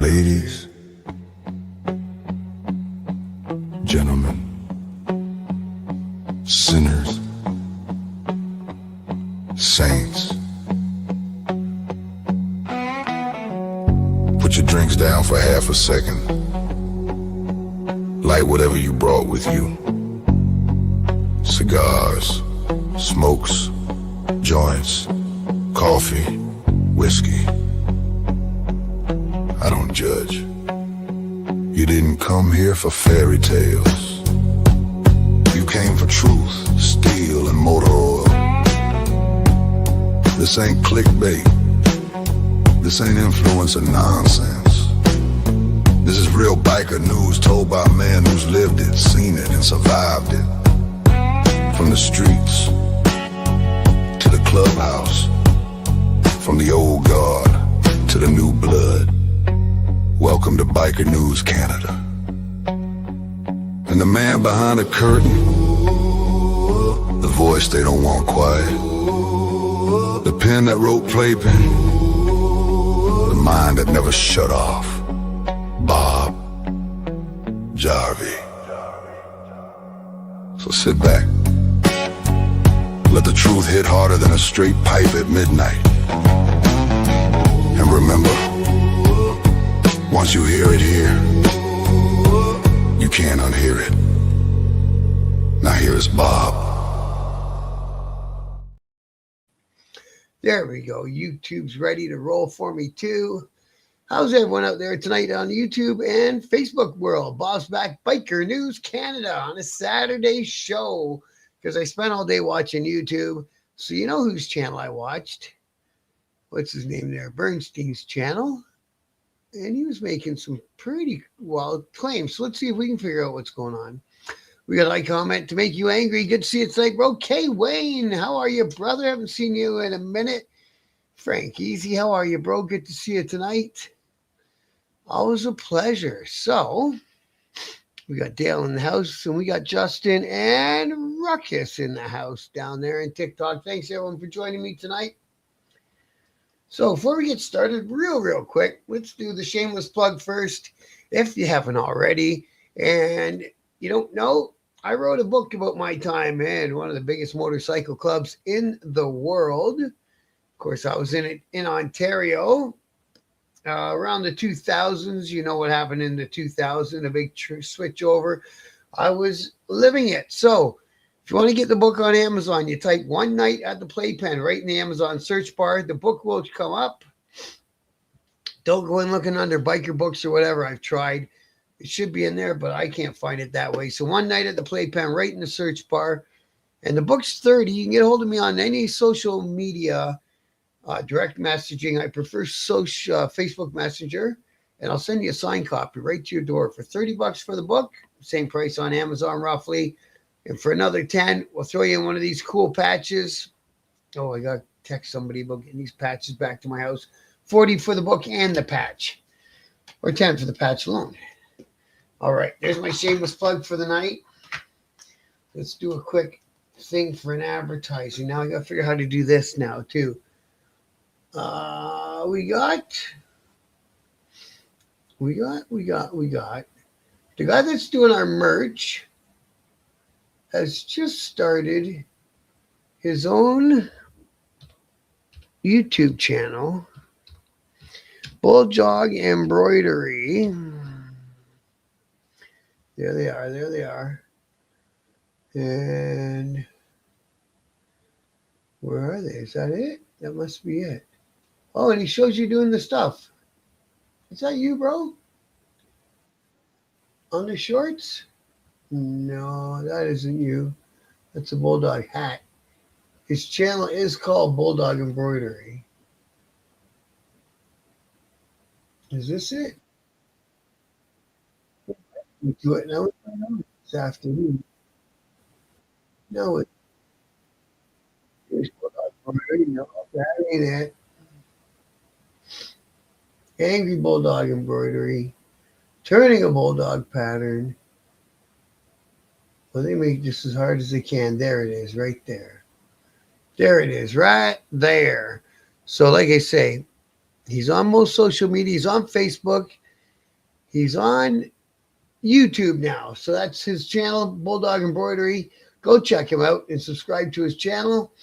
Ladies, gentlemen, sinners, saints, put your drinks down for half a second. Light whatever you brought with you. Cigars, smokes, joints, coffee, whiskey. I don't judge. You didn't come here for fairy tales. You came for truth, steel, and motor oil. This ain't clickbait. This ain't influencer nonsense. This is real biker news told by a man who's lived it, seen it, and survived it. From the streets to the clubhouse, from the old guard to the new blood. Welcome to Biker News Canada. And the man behind the curtain, the voice they don't want quiet, the pen that wrote playpen, the mind that never shut off, Bob Jarvie. So sit back. Let the truth hit harder than a straight pipe at midnight. And remember, once you hear it here, you can't unhear it. Now here is Bob. There we go. YouTube's ready to roll for me too. How's everyone out there tonight on YouTube and Facebook world? Bob's back, Biker News Canada on a Saturday show because I spent all day watching YouTube. So you know whose channel I watched. What's his name there? Bernstein's channel. And he was making some pretty wild claims. So let's see if we can figure out what's going on. We got a like comment to make you angry. Good to see you tonight, bro. K. Wayne, how are you, brother? Haven't seen you in a minute. Frank Easy, how are you, bro? Good to see you tonight. Always a pleasure. So we got Dale in the house, and we got Justin and Ruckus in the house down there in TikTok. Thanks, everyone, for joining me tonight. So before we get started, real quick, let's do the shameless plug first. If you haven't already, and you don't know, I wrote a book about my time in one of the biggest motorcycle clubs in the world. Of course, I was in it in Ontario around the 2000s. You know what happened in the 2000s, a big switch over. I was living it. So if you want to get the book on Amazon, you type One Night at the Playpen right in the Amazon search bar. The book will come up. Don't go in looking under biker books or whatever. I've tried. It should be in there, but I can't find it that way. So One Night at the Playpen right in the search bar. And the book's $30. You can get a hold of me on any social media, direct messaging. I prefer Facebook Messenger. And I'll send you a signed copy right to your door for $30 for the book. Same price on Amazon roughly. And for another 10, we'll throw you in one of these cool patches. Oh, I got to text somebody about getting these patches back to my house. 40 for the book and the patch. Or 10 for the patch alone. All right, there's my shameless plug for the night. Let's do a quick thing for an advertising. Now I got to figure out how to do this now, too. We got. The guy that's doing our merch has just started his own YouTube channel, Bulldog Embroidery. There they are. And where are they? Is that it? That must be it. Oh, and he shows you doing the stuff. Is that you, bro? On the shorts? No, that isn't you. That's a Bulldog hat. His channel is called Bulldog Embroidery. Is this it? We do it now this afternoon. No, it's Bulldog Embroidery. No, that ain't it. Angry Bulldog Embroidery. Turning a Bulldog pattern. Well, they make this as hard as they can. There it is, right there. There it is, right there. So like I say, he's on most social media. He's on Facebook. He's on YouTube now. So that's his channel, Bulldog Embroidery. Go check him out and subscribe to his channel.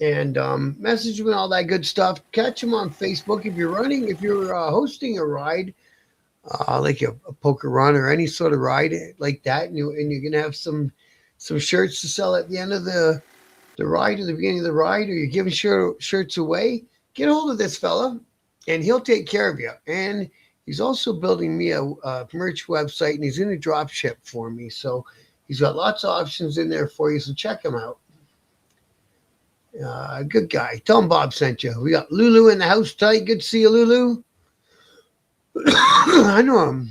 And message him and all that good stuff. Catch him on Facebook if you're hosting a ride, like a poker run or any sort of ride like that, and you're gonna have some shirts to sell at the end of the ride or the beginning of the ride, or you're giving shirts away. Get a hold of this fella, and he'll take care of you. And he's also building me a merch website, and he's going to drop ship for me. So he's got lots of options in there for you. So check him out. Good guy. Tell him Bob sent you. We got Lulu in the house tonight. Good to see you, Lulu. I know I'm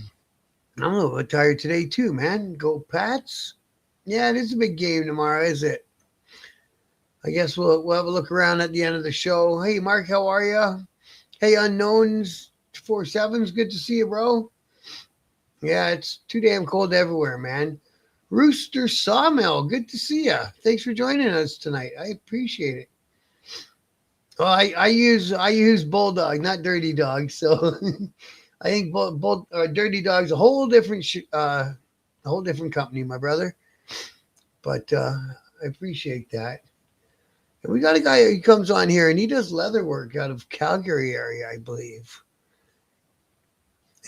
a little bit tired today too, man. Go Pats. Yeah, it is a big game tomorrow, is it? I guess we'll have a look around at the end of the show. Hey, Mark, how are you? Hey, Unknowns 47's good to see you, bro. Yeah, it's too damn cold everywhere, man. Rooster Sawmill, good to see you. Thanks for joining us tonight. I appreciate it. Oh, I use Bulldog, not Dirty Dog. So I think Dirty Dog's a whole different company, my brother. But I appreciate that. And we got a guy who comes on here, and he does leather work out of Calgary area, I believe.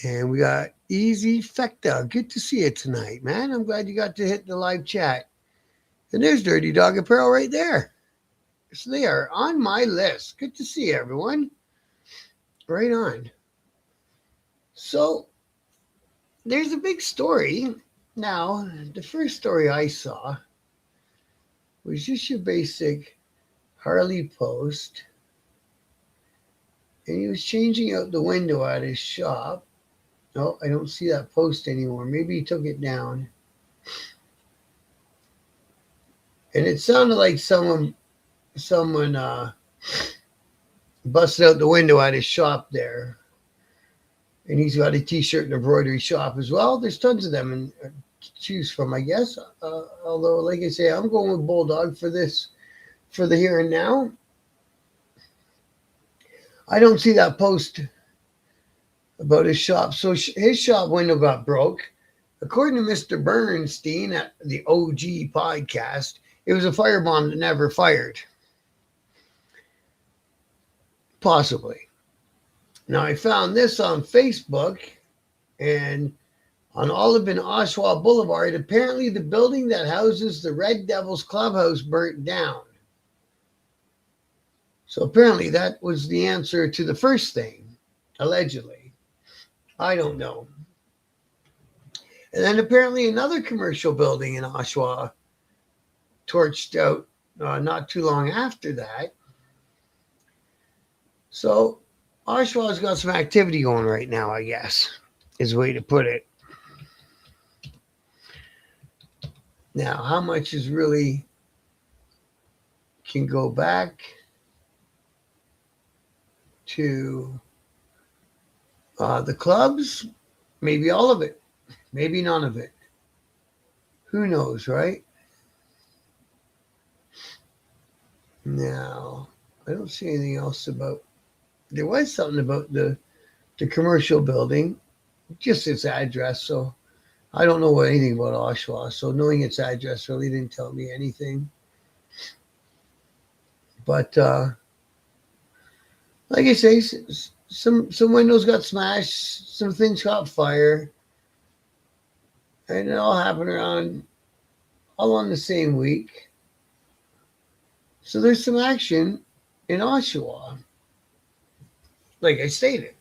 And we got Easy Fecta. Good to see you tonight, man. I'm glad you got to hit the live chat. And there's Dirty Dog Apparel right there. So they are on my list. Good to see you, everyone. Right on. So there's a big story. Now, the first story I saw was just your basic Harley post. And he was changing out the window at his shop. Oh, I don't see that post anymore. Maybe he took it down. And it sounded like someone busted out the window at his shop there. And he's got a t-shirt and embroidery shop as well. There's tons of them to choose from, I guess. Although, like I say, I'm going with Bulldog for the here and now. I don't see that post about his shop. So his shop window got broke. According to Mr. Bernstein at the OG podcast, it was a firebomb that never fired. Possibly. Now, I found this on Facebook, and on Olive and Oshawa Boulevard, apparently the building that houses the Red Devils clubhouse burnt down. So apparently that was the answer to the first thing, allegedly. I don't know. And then apparently another commercial building in Oshawa torched out not too long after that. So Oshawa's got some activity going right now, I guess, is the way to put it. Now, how much is really can go back to the clubs? Maybe all of it. Maybe none of it. Who knows, right? Now, I don't see anything else about. There was something about the commercial building, just its address. So I don't know anything about Oshawa. So knowing its address really didn't tell me anything. But like I say, some windows got smashed, some things caught fire, and it all happened all on the same week. So there's some action in Oshawa, like I stated.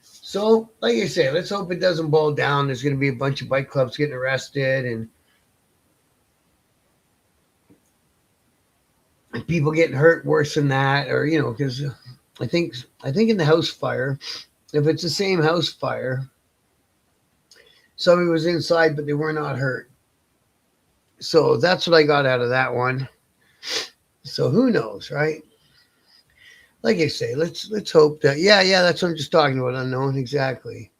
So, like I say, let's hope it doesn't boil down. There's going to be a bunch of bike clubs getting arrested and people getting hurt worse than that, or because I think in the house fire, if it's the same house fire, somebody was inside but they were not hurt. So that's what I got out of that one. So who knows, right? Like I say, let's hope that yeah, that's what I'm just talking about. Unknown, exactly.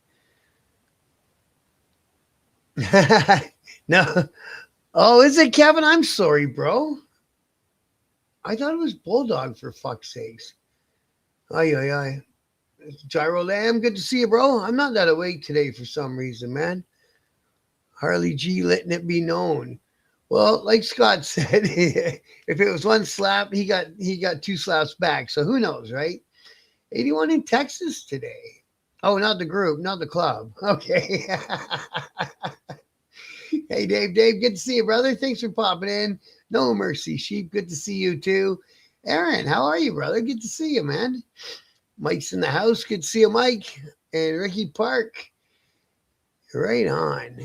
No. Oh, is it Kevin? I'm sorry, bro. I thought it was Bulldog, for fuck's sakes. Aye. Gyro Lamb, good to see you, bro. I'm not that awake today for some reason, man. Harley G letting it be known. Well, like Scott said, if it was one slap, he got two slaps back. So who knows, right? 81 in Texas today. Oh, not the group, not the club. Okay. Hey, Dave, good to see you, brother. Thanks for popping in. No Mercy Sheep, good to see you too. Aaron, how are you, brother? Good to see you, man. Mike's in the house. Good to see you, Mike. And Ricky Park. Right on.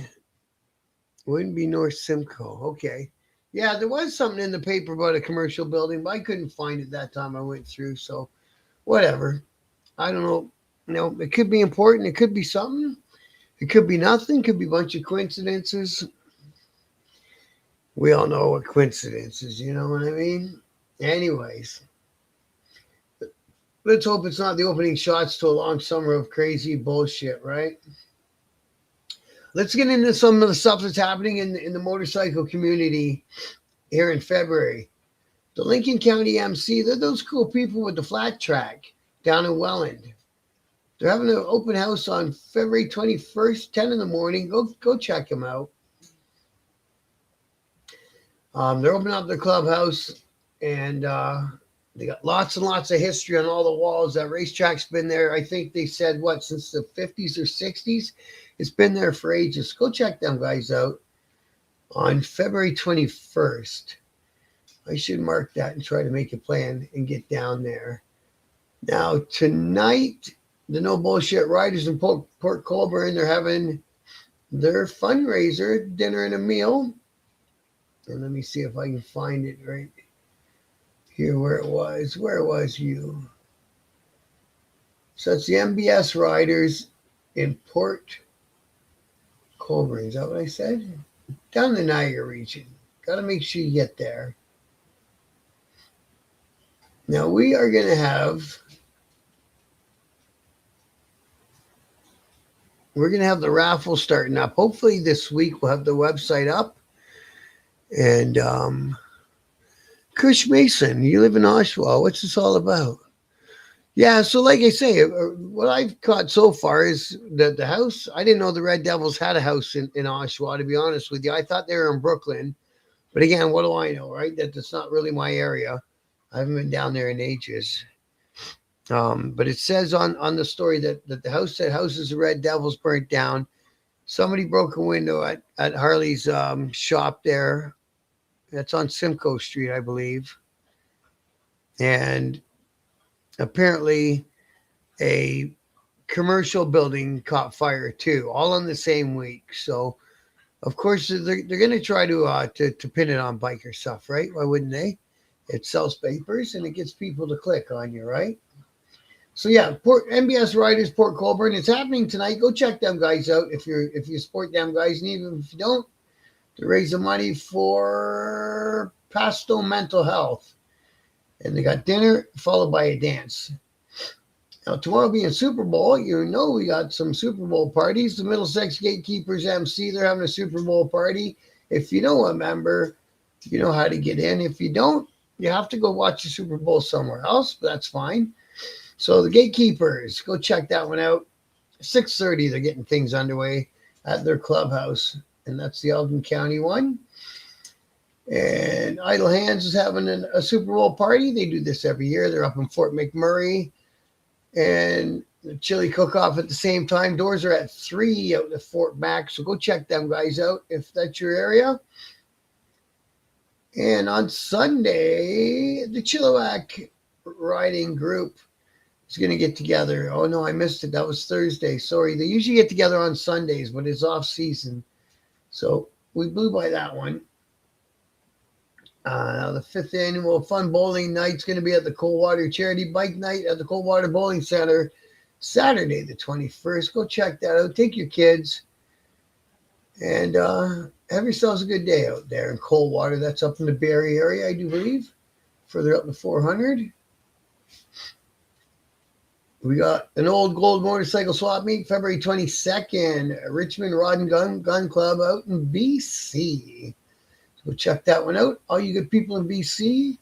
Wouldn't be North Simcoe. Okay. Yeah, there was something in the paper about a commercial building, but I couldn't find it that time I went through. So, whatever. I don't know. It could be important. It could be something. It could be nothing. It could be a bunch of coincidences. We all know what coincidences, you know what I mean? Anyways, let's hope it's not the opening shots to a long summer of crazy bullshit, right? Let's get into some of the stuff that's happening in the motorcycle community here in February. The Lincoln County MC, they're those cool people with the flat track down in Welland. They're having an open house on February 21st, 10 in the morning. Go check them out. They're opening up their clubhouse, and they got lots and lots of history on all the walls. That racetrack's been there, I think they said, since the 50s or 60s? It's been there for ages. Go check them guys out on February 21st. I should mark that and try to make a plan and get down there. Now, tonight, the No Bullshit Riders in Port Colborne, they're having their fundraiser, dinner and a meal. And let me see if I can find it right here where it was. Where was you? So it's the MBS Riders in Port Colborne. Is that what I said? Down in the Niagara region. Got to make sure you get there. Now we are going to have... We're going to have the raffle starting up. Hopefully this week we'll have the website up. And Kush Mason, you live in Oshawa. What's this all about? Yeah, so like I say, what I've caught so far is that the house, I didn't know the Red Devils had a house in Oshawa, to be honest with you. I thought they were in Brooklyn. But again, what do I know, right? That's not really my area. I haven't been down there in ages. But it says on the story that the house said houses of Red Devils burnt down. Somebody broke a window at Harley's shop there. That's on Simcoe Street, I believe. And apparently a commercial building caught fire too, all in the same week. So, of course, they're going to try to pin it on biker stuff, right? Why wouldn't they? It sells papers and it gets people to click on you, right? So yeah, MBS Riders Port Colborne. It's happening tonight. Go check them guys out if you support them guys, and even if you don't, to raise the money for Pasto Mental Health. And they got dinner followed by a dance. Now tomorrow being Super Bowl, you know we got some Super Bowl parties. The Middlesex Gatekeepers MC, they're having a Super Bowl party. If you know a member, you know how to get in. If you don't, you have to go watch the Super Bowl somewhere else, but that's fine. So the Gatekeepers, go check that one out. 6:30, they're getting things underway at their clubhouse, and that's the Alden County one. And Idle Hands is having a Super Bowl party. They do this every year. They're up in Fort McMurray, and the chili cook-off at the same time. Doors are at 3 out at Fort Mac, so go check them guys out if that's your area. And on Sunday, the Chilliwack Riding Group is going to get together. Oh, no, I missed it. That was Thursday. Sorry. They usually get together on Sundays, but it's off season. So we blew by that one. The 5th annual Fun Bowling Night is going to be at the Coldwater Charity Bike Night at the Coldwater Bowling Center, Saturday the 21st. Go check that out. Take your kids and have yourselves a good day out there in Coldwater. That's up in the Barrie area, I do believe. Further up to 400. We got an old gold motorcycle swap meet February 22nd, Richmond Rod and Gun Club out in BC. So check that one out. All you good people in BC.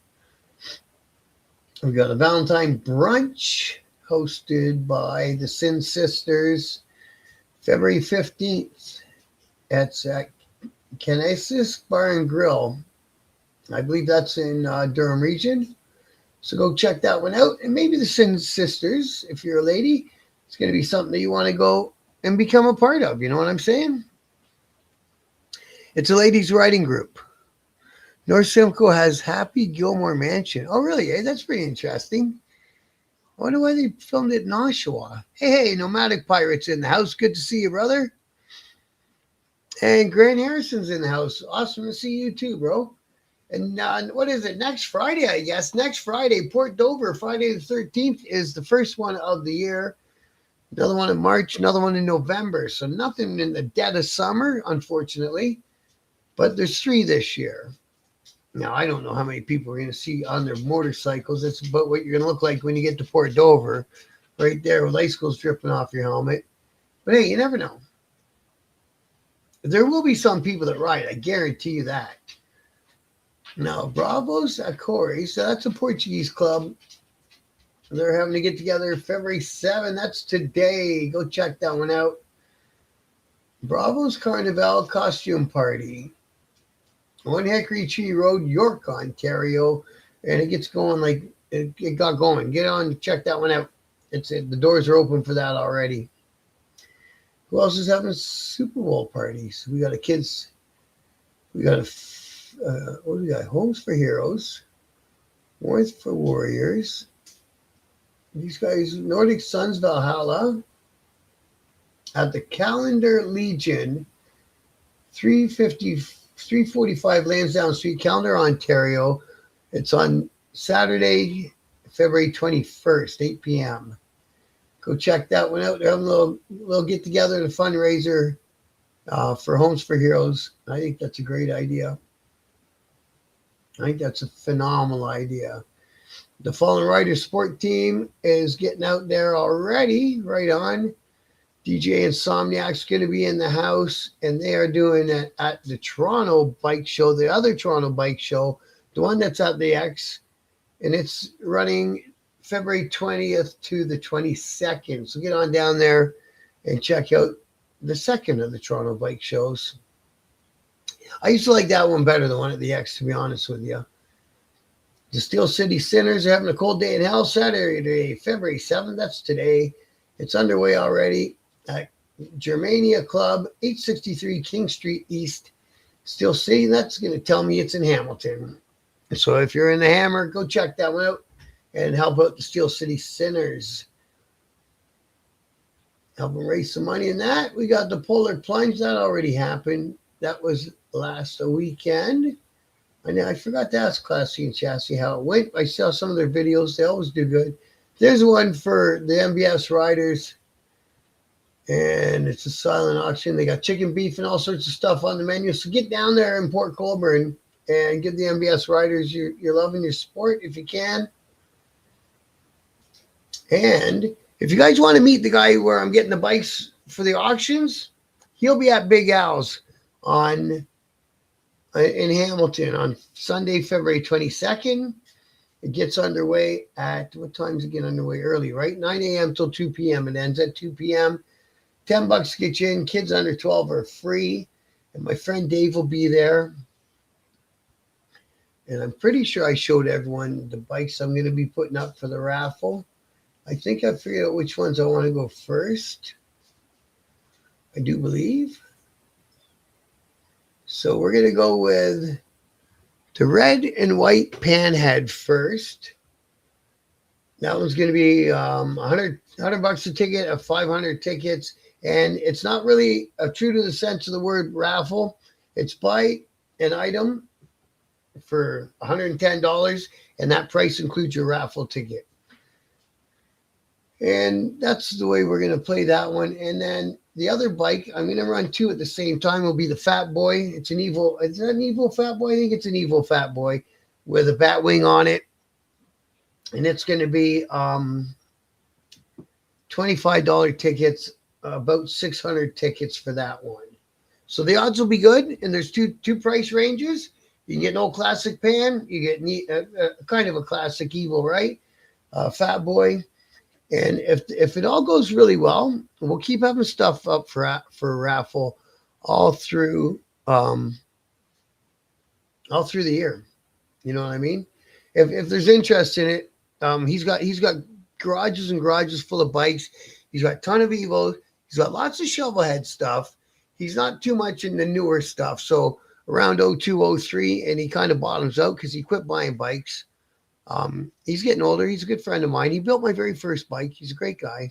We got a Valentine brunch hosted by the Sin Sisters, February 15th. It's at Kinesis Bar and Grill. I believe that's in Durham region. So go check that one out. And maybe the Sin Sisters, if you're a lady, it's going to be something that you want to go and become a part of. You know what I'm saying? It's a ladies' riding group. North Simcoe has Happy Gilmore Mansion. Oh, really? Hey, that's pretty interesting. I wonder why they filmed it in Oshawa. Hey, Nomadic Pirates in the house. Good to see you, brother. And Grant Harrison's in the house. Awesome to see you too, bro. And what is it? Next Friday, I guess. Next Friday, Port Dover, Friday the 13th is the first one of the year. Another one in March, another one in November. So nothing in the dead of summer, unfortunately. But there's 3 this year. Now, I don't know how many people are going to see on their motorcycles. That's about what you're going to look like when you get to Port Dover. Right there with icicles dripping off your helmet. But hey, you never know. There will be some people that ride. I guarantee you that. Now, Bravos Acori. So that's a Portuguese club. They're having to get together February 7th. That's today. Go check that one out. Bravos Carnival Costume Party. On Hickory Tree Road, York, Ontario. And it gets going like it got going. Get on, check that one out. The doors are open for that already. Who else is having SuperBowl parties? We got what do we got? Homes for Heroes. Warmth for Warriors. These guys, Nordic Suns Valhalla. At the Calendar Legion, 345 Lansdowne Street, Calendar, Ontario. It's on Saturday, February 21st, 8 p.m. Go check that one out. They're having a little get together and a fundraiser for Homes for Heroes. I think that's a great idea. I think that's a phenomenal idea. The Fallen Riders Sport Team is getting out there already. Right on. DJ Insomniac's going to be in the house, and they are doing it at the Toronto Bike Show, the other Toronto Bike Show, the one that's at the X, and it's running February 20th to the 22nd. So get on down there and check out the second of the Toronto Bike Shows. I used to like that one better than the one at the X, to be honest with you. The Steel City Sinners are having a cold day in hell Saturday, February 7th. That's today. It's underway already at Germania Club, 863 King Street East, Steel City. That's going to tell me it's in Hamilton. So if you're in the Hammer, go check that one out and help out the Steel City Sinners. Help them raise some money in that. We got the Polar Plunge. That already happened. That was last weekend. I forgot to ask Classy and Chassis how it went. I saw some of their videos. They always do good. There's one for the MBS riders, and it's a silent auction. They got chicken, beef, and all sorts of stuff on the menu. So get down there in Port Colborne and give the MBS riders your love and your support if you can. And if you guys want to meet the guy where I'm getting the bikes for the auctions, he'll be at Big Al's in Hamilton on Sunday, February 22nd. It gets underway at, what time's it get underway? Early, right? 9 a.m. till 2 p.m. It ends at 2 p.m. $10 to get you in. Kids under 12 are free. And my friend Dave will be there. And I'm pretty sure I showed everyone the bikes I'm going to be putting up for the raffle. I think I figured out which ones I want to go first. I do believe. So we're going to go with the red and white Panhead first. That one's going to be $100 a ticket of 500 tickets. And it's not really true to the sense of the word raffle. It's buy an item for $110, and that price includes your raffle ticket. And that's the way we're going to play that one. And then the other bike, I'm going to run 2 at the same time, will be the Fat Boy. Is that an Evo Fat Boy? I think it's an Evo Fat Boy with a bat wing on it. And it's going to be $25 tickets, about 600 tickets for that one. So the odds will be good. And there's two price ranges. You can get an old classic pan. You get kind of a classic Evo, right? Fat Boy. And if it all goes really well, we'll keep having stuff up for raffle all through um, all through the year. You know what I mean? If there's interest in it, he's got garages and garages full of bikes. He's got a ton of Evos. He's got lots of shovelhead stuff. He's not too much in the newer stuff. So around 02, 03, and he kind of bottoms out because he quit buying bikes. He's getting older. He's a good friend of mine. He built my very first bike. He's a great guy.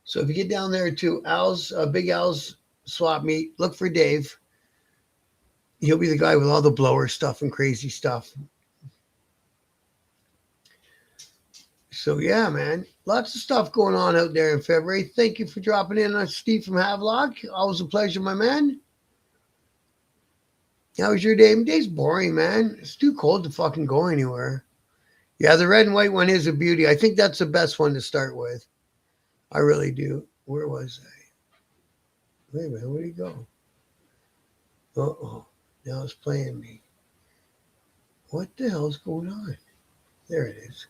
So if you get down there to Big Al's swap meet, look for Dave. He'll be the guy with all the blower stuff and crazy stuff. So yeah, man, lots of stuff going on out there in February. Thank you for dropping in on Steve from Havelock. Always a pleasure, my man. How was your day? My day's boring, man. It's too cold to fucking go anywhere. Yeah, the red and white one is a beauty. I think that's the best one to start with. I really do. Where was I? Wait a minute, where'd he go? Uh-oh. Now it's playing me. What the hell's going on? There it is.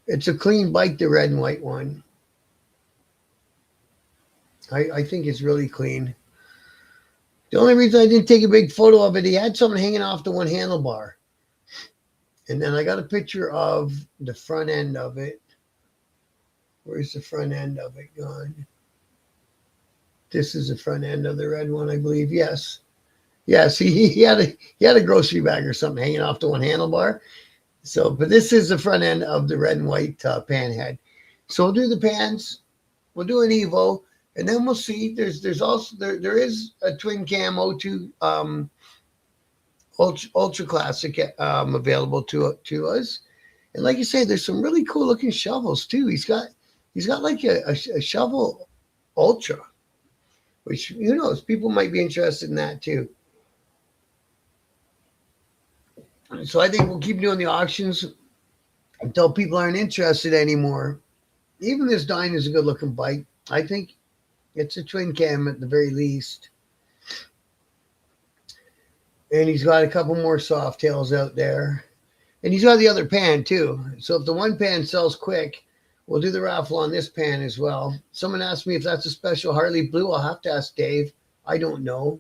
It's a clean bike, the red and white one. I think it's really clean. The only reason I didn't take a big photo of it, he had something hanging off the one handlebar. And then I got a picture of the front end of it. Where's the front end of it gone? This is the front end of the red one, I believe. Yes. Yes, he had a grocery bag or something hanging off the one handlebar. So, but this is the front end of the red and white pan head. So we'll do the pans. We'll do an Evo, and then we'll see. There's also there is a twin cam O2 ultra classic available to us. And like you say, there's some really cool looking shovels too. He's got like a shovel ultra, which who knows, people might be interested in that too. So I think we'll keep doing the auctions until people aren't interested anymore. Even this Dyna is a good looking bike. I think it's a twin cam at the very least. And he's got a couple more soft tails out there. And he's got the other pan too. So if the one pan sells quick, we'll do the raffle on this pan as well. Someone asked me if that's a special Harley Blue. I'll have to ask Dave. I don't know.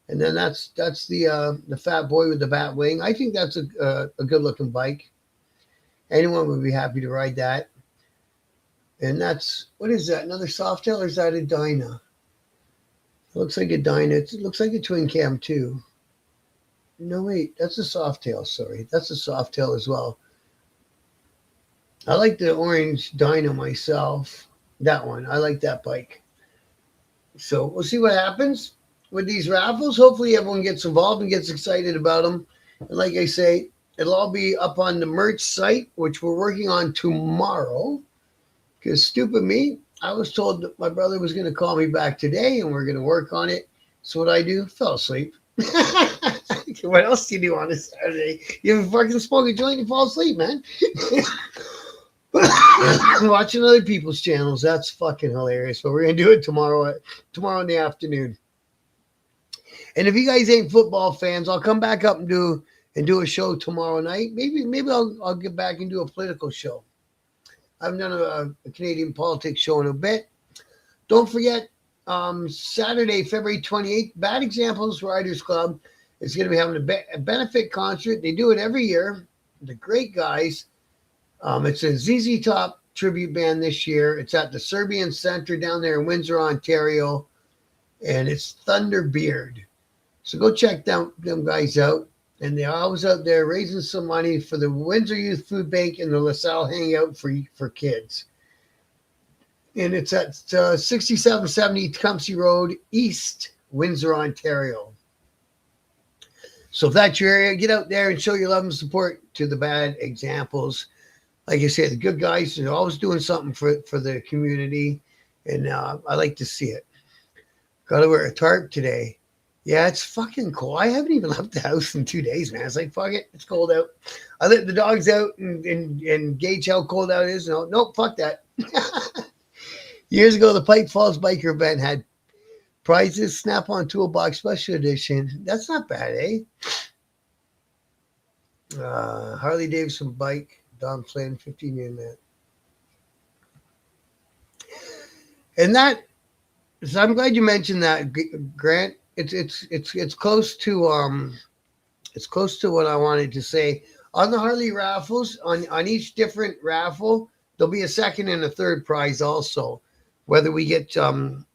And then that's the fat boy with the bat wing. I think that's a good looking bike. Anyone would be happy to ride that. And that's, what is that? Another Softail, or is that a Dyna? It looks like a Dyna. It looks like a twin cam too. No, wait, that's a Softail. Sorry, that's a Softail as well. I like the orange Dyna myself. That one, I like that bike. So we'll see what happens with these raffles. Hopefully everyone gets involved and gets excited about them. And like I say, it'll all be up on the merch site, which we're working on tomorrow. Because stupid me, I was told that my brother was going to call me back today and we're going to work on it. So what I do? Fell asleep. What else do you do on a Saturday? You haven't fucking smoke a joint and fall asleep, man. Watching other people's channels, that's fucking hilarious. But we're going to do it tomorrow in the afternoon. And if you guys ain't football fans, I'll come back up and do a show tomorrow night. Maybe I'll get back and do a political show. I haven't done a Canadian politics show in a bit. Don't forget, Saturday, February 28th, Bad Examples Riders Club is going to be having a benefit concert. They do it every year. The great guys. It's a ZZ Top tribute band this year. It's at the Serbian Center down there in Windsor, Ontario. And it's Thunderbeard. So go check them guys out. And they're always out there raising some money for the Windsor Youth Food Bank and the LaSalle Hangout for kids. And it's at 6770 Tecumseh Road, East Windsor, Ontario. So if that's your area, get out there and show your love and support to the Bad Examples. Like I said, the good guys are always doing something for the community. And I like to see it. Got to wear a tarp today. Yeah, it's fucking cold. I haven't even left the house in 2 days, man. It's like, fuck it. It's cold out. I let the dogs out and gauge how cold out it is. No, nope, fuck that. Years ago, the Pike Falls Biker event had prizes, Snap-on Toolbox Special Edition. That's not bad, eh? Harley Davidson bike. Don Flynn, 15-year man. And that, so I'm glad you mentioned that, Grant. It's close to it's close to what I wanted to say. On the Harley raffles, on each different raffle, there'll be a second and a third prize also. Whether we get some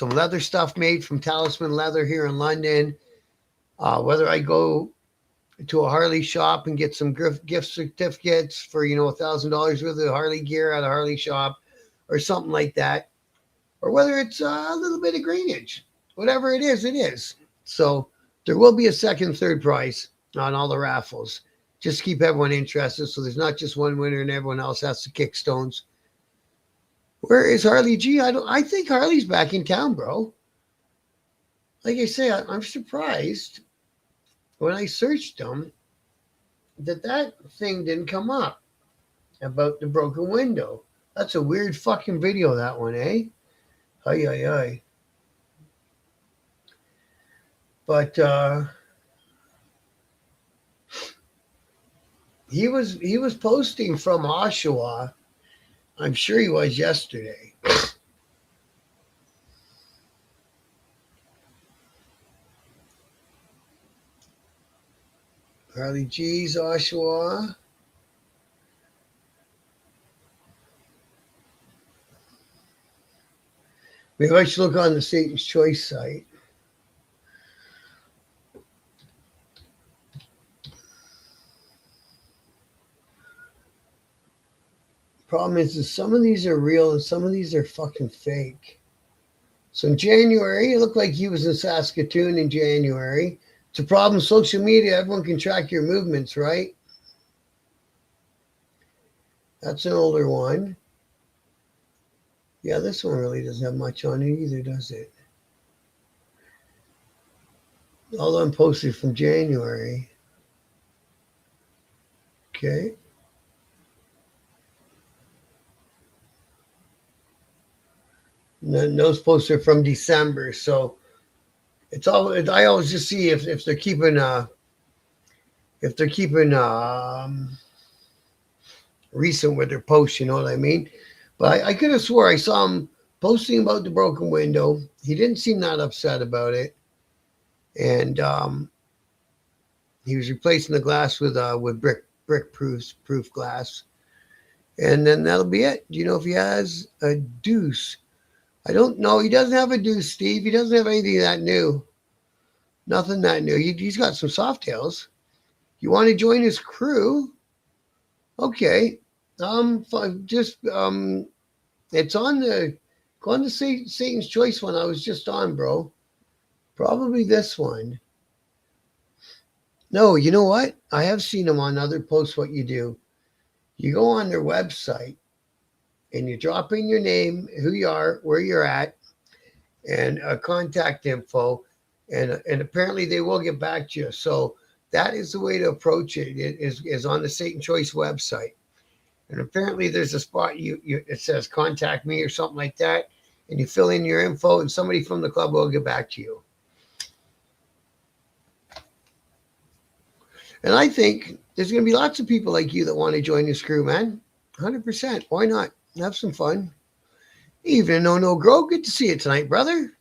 leather stuff made from Talisman Leather here in London, whether I go to a Harley shop and get some gift certificates for $1,000 worth of Harley gear at a Harley shop or something like that, or whether it's a little bit of greenage, whatever it is, it is. So there will be a second, third prize on all the raffles. Just keep everyone interested, so there's not just one winner and everyone else has to kick stones. Where is Harley G? I think Harley's back in town, bro. Like I say, I'm surprised when I searched them that thing didn't come up about the broken window. That's a weird fucking video, that one, eh? Ay, ay, ay. But he was posting from Oshawa. I'm sure he was yesterday. Harley G's Oshawa. Maybe I should look on the Satan's Choice site. Problem is some of these are real and some of these are fucking fake. So in January, it looked like he was in Saskatoon in January. It's a problem. Social media, everyone can track your movements, right? That's an older one. Yeah, this one really doesn't have much on it either, does it? All of them posted from January. Okay. And then those posts are from December, so it's all. I always just see if they're keeping recent with their posts. You know what I mean? But I could have swore I saw him posting about the broken window. He didn't seem that upset about it, and he was replacing the glass with brick proof glass, and then that'll be it. Do you know if he has a deuce? I don't know. He doesn't have a deuce, Steve. He doesn't have anything that new. Nothing that new. He's got some soft tails. You want to join his crew? Okay. It's on the go on the Satan's Choice one I was just on, bro. Probably this one. No, you know what? I have seen them on other posts. What you do, you go on their website and you drop in your name, who you are, where you're at, and contact info, and apparently they will get back to you. So that is the way to approach it. It is on the Satan's Choice website. And apparently there's a spot it says contact me or something like that, and you fill in your info and somebody from the club will get back to you. And I think there's going to be lots of people like you that want to join this crew, man. 100%. Why not? Have some fun. Even no grow. Good to see you tonight, brother.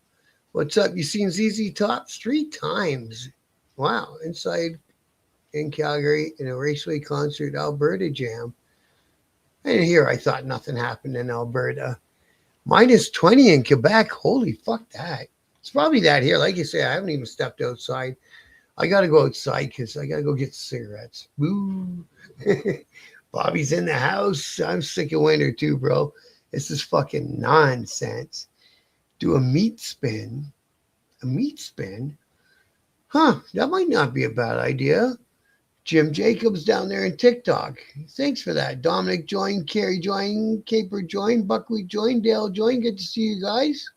What's up? You seen ZZ Top 3 times. Wow. Inside in Calgary in a Raceway concert, Alberta Jam. And here I thought nothing happened in Alberta. -20 in Quebec. Holy fuck that. It's probably that here. Like you say, I haven't even stepped outside. I got to go outside because I got to go get cigarettes. Woo. Bobby's in the house. I'm sick of winter too, bro. This is fucking nonsense. Do a meat spin. A meat spin? Huh, that might not be a bad idea. Jim Jacobs down there in TikTok. Thanks for that. Dominic joined, Carrie joined, Caper joined, Buckwheat joined, Dale joined. Good to see you guys.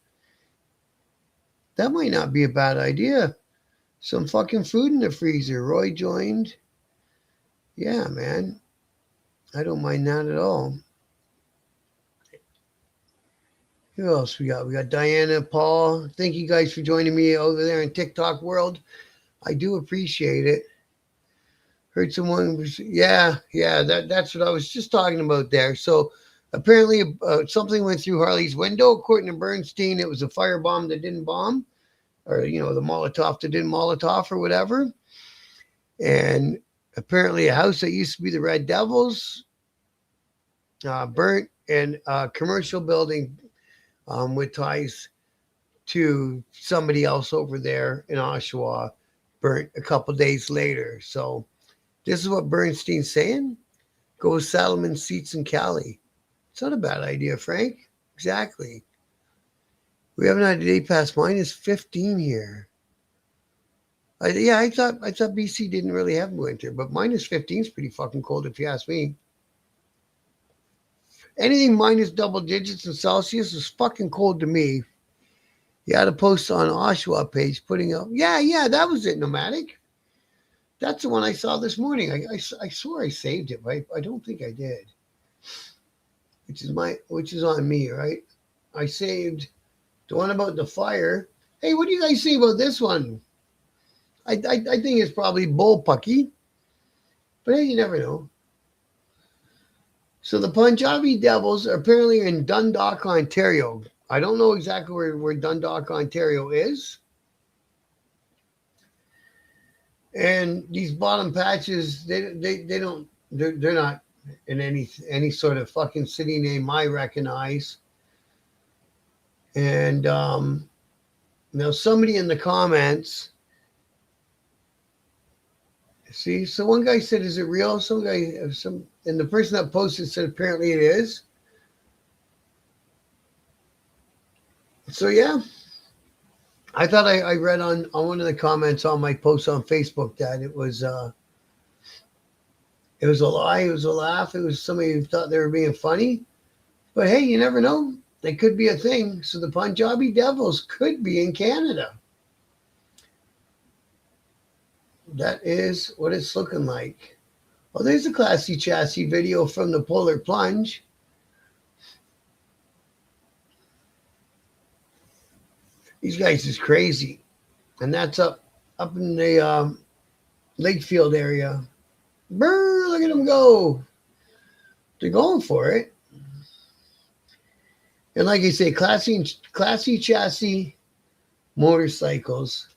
That might not be a bad idea. Some fucking food in the freezer. Roy joined. Yeah, man. I don't mind that at all. Who else we got? We got Diana, Paul. Thank you guys for joining me over there in TikTok world. I do appreciate it. Heard someone was, yeah, that's what I was just talking about there. So apparently something went through Harley's window. According to Bernstein, it was a firebomb that didn't bomb, or, the Molotov that didn't Molotov or whatever. And apparently a house that used to be the Red Devils burnt, and a commercial building with ties to somebody else over there in Oshawa burnt a couple days later. So this is what Bernstein's saying. Go Salomon seats in Cali. It's not a bad idea, Frank. Exactly. We haven't had a day past -15 here. I thought BC didn't really have winter, but -15 is pretty fucking cold if you ask me. Anything minus double digits in Celsius is fucking cold to me. You had a post on Oshawa page putting up. Yeah, that was it, Nomadic. That's the one I saw this morning. I swore I saved it, but I don't think I did. Which is on me, right? I saved the one about the fire. Hey, what do you guys say about this one? I think it's probably bullpucky, but hey, you never know. So the Punjabi Devils are apparently in Dundalk, Ontario. I don't know exactly where Dundalk, Ontario is. And these bottom patches, they're not in any sort of fucking city name I recognize. And now somebody in the comments, see, so one guy said, "Is it real?" And the person that posted said, "Apparently it is." So yeah, I thought I read on one of the comments on my post on Facebook that it was a lie, it was a laugh, it was somebody who thought they were being funny. But hey, you never know. They could be a thing. So the Punjabi Devils could be in Canada. That is what it's looking like. Well, there's a Classy Chassis video from the Polar Plunge. These guys is crazy. And that's up in the Lakefield area. Brr, look at them go. They're going for it. And like I say, classy chassis motorcycles.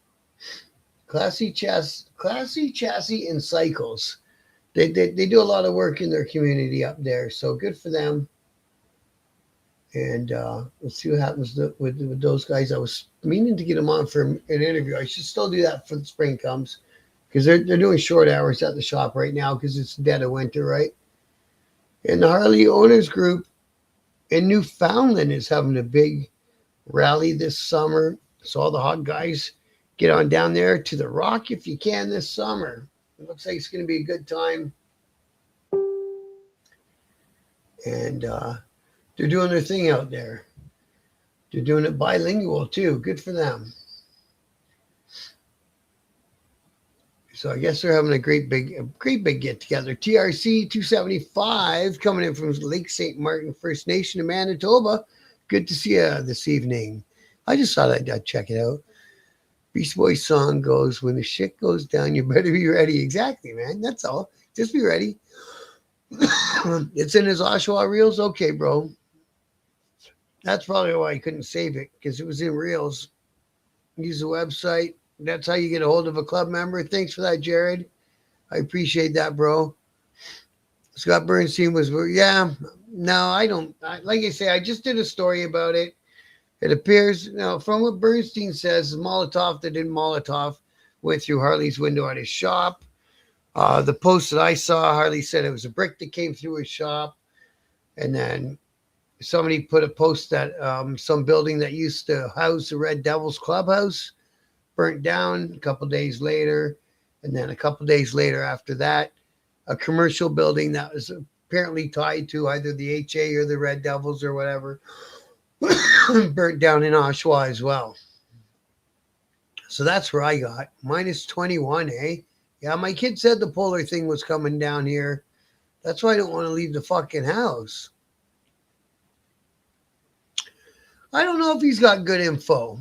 Classy chassis and cycles. They do a lot of work in their community up there. So good for them. And let's see what happens with those guys. I was meaning to get them on for an interview. I should still do that for the spring comes, because they're doing short hours at the shop right now because it's dead of winter, right? And the Harley Owners Group in Newfoundland is having a big rally this summer. So all the hot guys, get on down there to the Rock if you can this summer. It looks like it's going to be a good time. And they're doing their thing out there. They're doing it bilingual too. Good for them. So I guess they're having a great big get together. TRC 275 coming in from Lake St. Martin First Nation in Manitoba. Good to see you this evening. I just thought I'd check it out. Beast Boys song goes, "When the shit goes down, you better be ready." Exactly, man. That's all. Just be ready. It's in his Oshawa Reels. Okay, bro. That's probably why I couldn't save it, because it was in Reels. Use the website. That's how you get a hold of a club member. Thanks for that, Jared. I appreciate that, bro. Scott Bernstein was, yeah. No, I don't. Like I say, I just did a story about it. It appears, from what Bernstein says, the Molotov that didn't Molotov went through Harley's window at his shop. The post that I saw, Harley said it was a brick that came through his shop. And then somebody put a post that some building that used to house the Red Devils clubhouse burnt down a couple days later. And then a couple days later after that, a commercial building that was apparently tied to either the HA or the Red Devils or whatever burnt down in Oshawa as well. So that's where I got -21, eh? Yeah, my kid said the polar thing was coming down here. That's why I don't want to leave the fucking house. I don't know if he's got good info,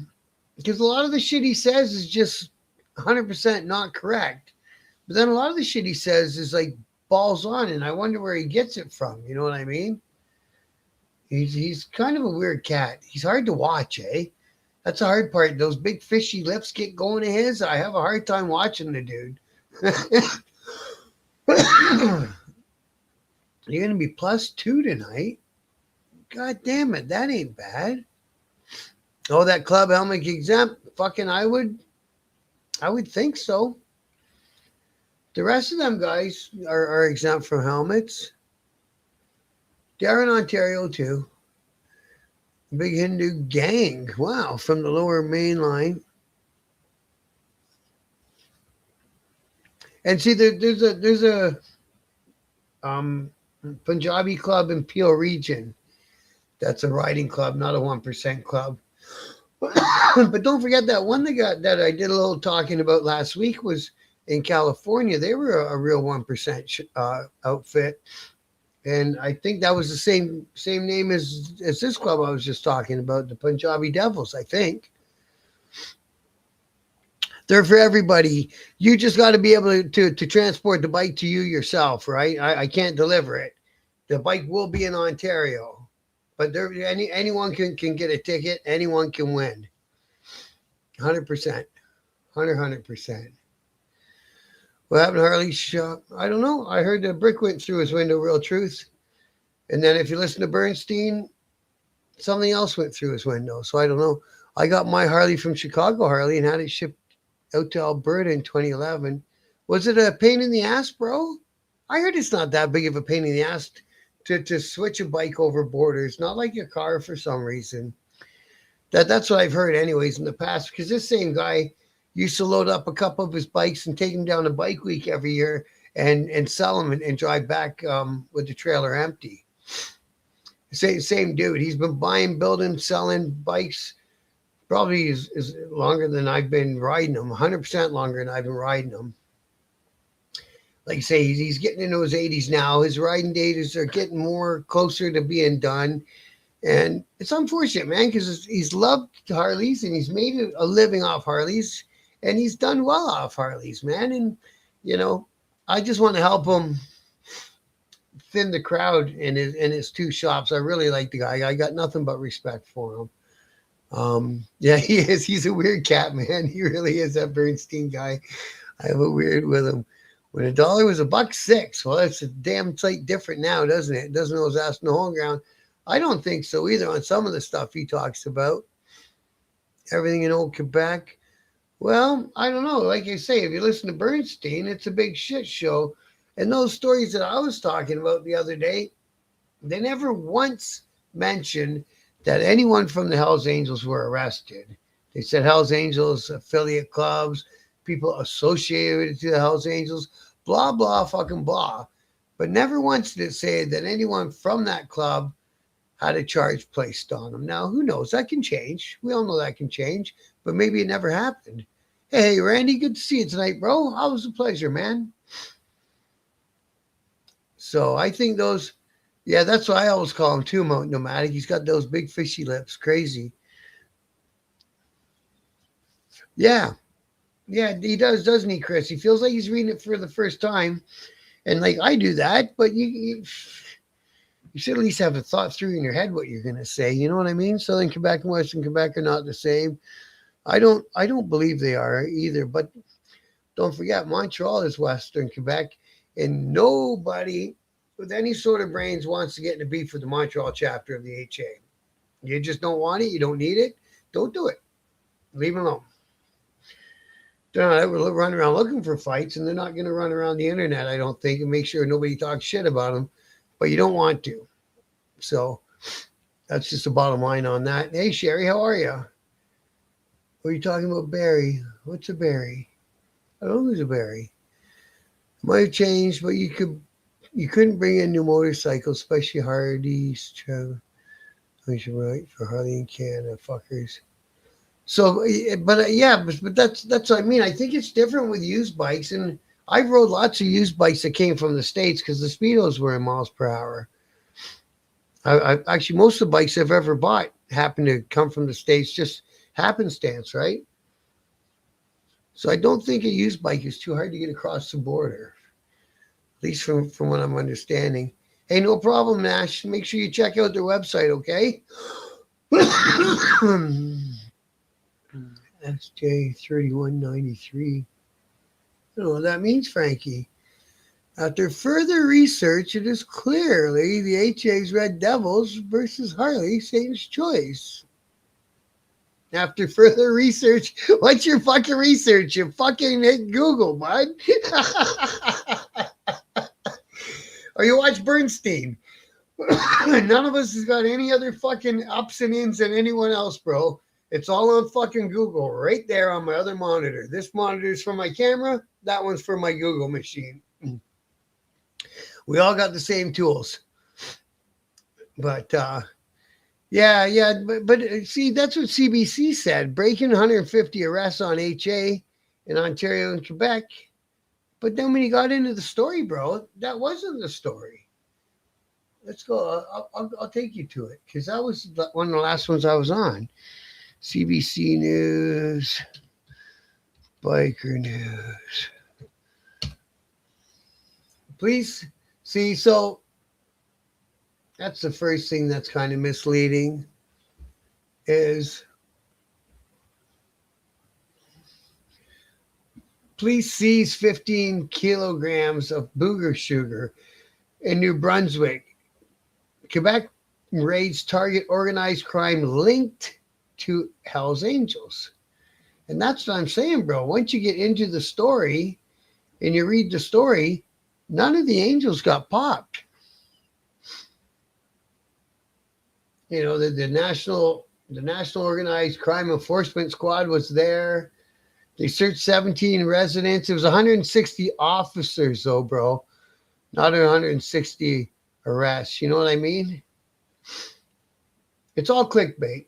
because a lot of the shit he says is just 100% not correct. But then a lot of the shit he says is like balls on, and I wonder where he gets it from. You know what I mean? He's kind of a weird cat. He's hard to watch, eh? That's the hard part. Those big fishy lips get going to his. I have a hard time watching the dude. You're gonna be +2 tonight. God damn it, that ain't bad. Oh, that club helmet exempt. Fucking I would think so. The rest of them guys are exempt from helmets. They're in Ontario too. Big Hindu gang. Wow, from the Lower Main Line. And see, there's a Punjabi club in Peel region. That's a riding club, not a 1% club. But don't forget that one that I did a little talking about last week was in California. They were a real 1% outfit. And I think that was the same name as this club I was just talking about, the Punjabi Devils, I think. They're for everybody. You just got to be able to transport the bike to you yourself, right? I can't deliver it. The bike will be in Ontario. But there, anyone can get a ticket. Anyone can win. 100%. 100%. What happened to Harley's shop? I don't know. I heard the brick went through his window, real truth. And then if you listen to Bernstein, something else went through his window. So I don't know. I got my Harley from Chicago Harley and had it shipped out to Alberta in 2011. Was it a pain in the ass, bro? I heard it's not that big of a pain in the ass to switch a bike over borders. Not like your car for some reason. That's what I've heard anyways in the past. Because this same guy used to load up a couple of his bikes and take them down to Bike Week every year and sell them and drive back with the trailer empty. Same dude. He's been buying, building, selling bikes probably is longer than I've been riding them. 100% longer than I've been riding them. Like I say, he's getting into his 80s now. His riding days are getting more closer to being done. And it's unfortunate, man, because he's loved Harleys and he's made a living off Harleys. And he's done well off Harleys, man. And, you know, I just want to help him thin the crowd in his two shops. I really like the guy. I got nothing but respect for him. Yeah, he is. He's a weird cat, man. He really is, that Bernstein guy. I have a weird with him. When a dollar was $1.06, well, that's a damn sight different now, doesn't it? It doesn't know his ass in the home ground. I don't think so either on some of the stuff he talks about. Everything in old Quebec. Well, I don't know. Like I say, if you listen to Bernstein, it's a big shit show. And those stories that I was talking about the other day, they never once mentioned that anyone from the Hells Angels were arrested. They said Hells Angels, affiliate clubs, people associated to the Hells Angels, blah, blah, fucking blah. But never once did it say that anyone from that club had a charge placed on them. Now, who knows? That can change. We all know that can change. But maybe it never happened. Hey, Randy, good to see you tonight, bro. Always a pleasure, man. So I think those, yeah, that's what I always call him too, Nomadic. He's got those big fishy lips. Crazy. Yeah. Yeah, he does, doesn't he, Chris? He feels like he's reading it for the first time. And like I do that, but you should at least have a thought through in your head what you're going to say. You know what I mean? Southern Quebec and Western Quebec are not the same. I don't believe they are either. But don't forget, Montreal is Western Quebec. And nobody with any sort of brains wants to get in a beef with the Montreal chapter of the HA. You just don't want it. You don't need it. Don't do it. Leave it alone. They're not ever running around looking for fights, and they're not going to run around the internet, I don't think, and make sure nobody talks shit about them. But you don't want to. So that's just the bottom line on that. Hey, Sherry, how are you? What are you talking about, Barry? What's a berry? I don't know who's a berry. Might have changed, but you couldn't bring in new motorcycles, especially Harleys. We should write for Harley in Canada, fuckers. So, but yeah, but that's what I mean. I think it's different with used bikes, and I've rode lots of used bikes that came from the States because the speedos were in miles per hour. I actually, most of the bikes I've ever bought happen to come from the States, just happenstance, right? So I don't think a used bike is too hard to get across the border, at least from what I'm understanding. Hey, no problem, Nash. Make sure you check out their website, okay? SJ3193. I don't know what that means, Frankie. After further research, it is clearly the HA's Red Devils versus Harley, Satan's Choice. After further research, what's your fucking research? You fucking hit Google, bud. Or you watch Bernstein. None of us has got any other fucking ups and ins than anyone else, bro. It's all on fucking Google right there on my other monitor. This monitor is for my camera. That one's for my Google machine. We all got the same tools. But, but see, that's what CBC said. Breaking 150 arrests on HA in Ontario and Quebec. But then when he got into the story, bro, that wasn't the story. Let's go. I'll take you to it because that was one of the last ones I was on. CBC News, Biker News. Please see, so that's the first thing that's kind of misleading is police seize 15 kilograms of booger sugar in New Brunswick. Quebec raids target organized crime linked to Hell's Angels. And that's what I'm saying, bro. Once you get into the story and you read the story, none of the angels got popped. You know, the national organized crime enforcement squad was there. They searched 17 residents. It was 160 officers, though, bro. Not 160 arrests. You know what I mean? It's all clickbait.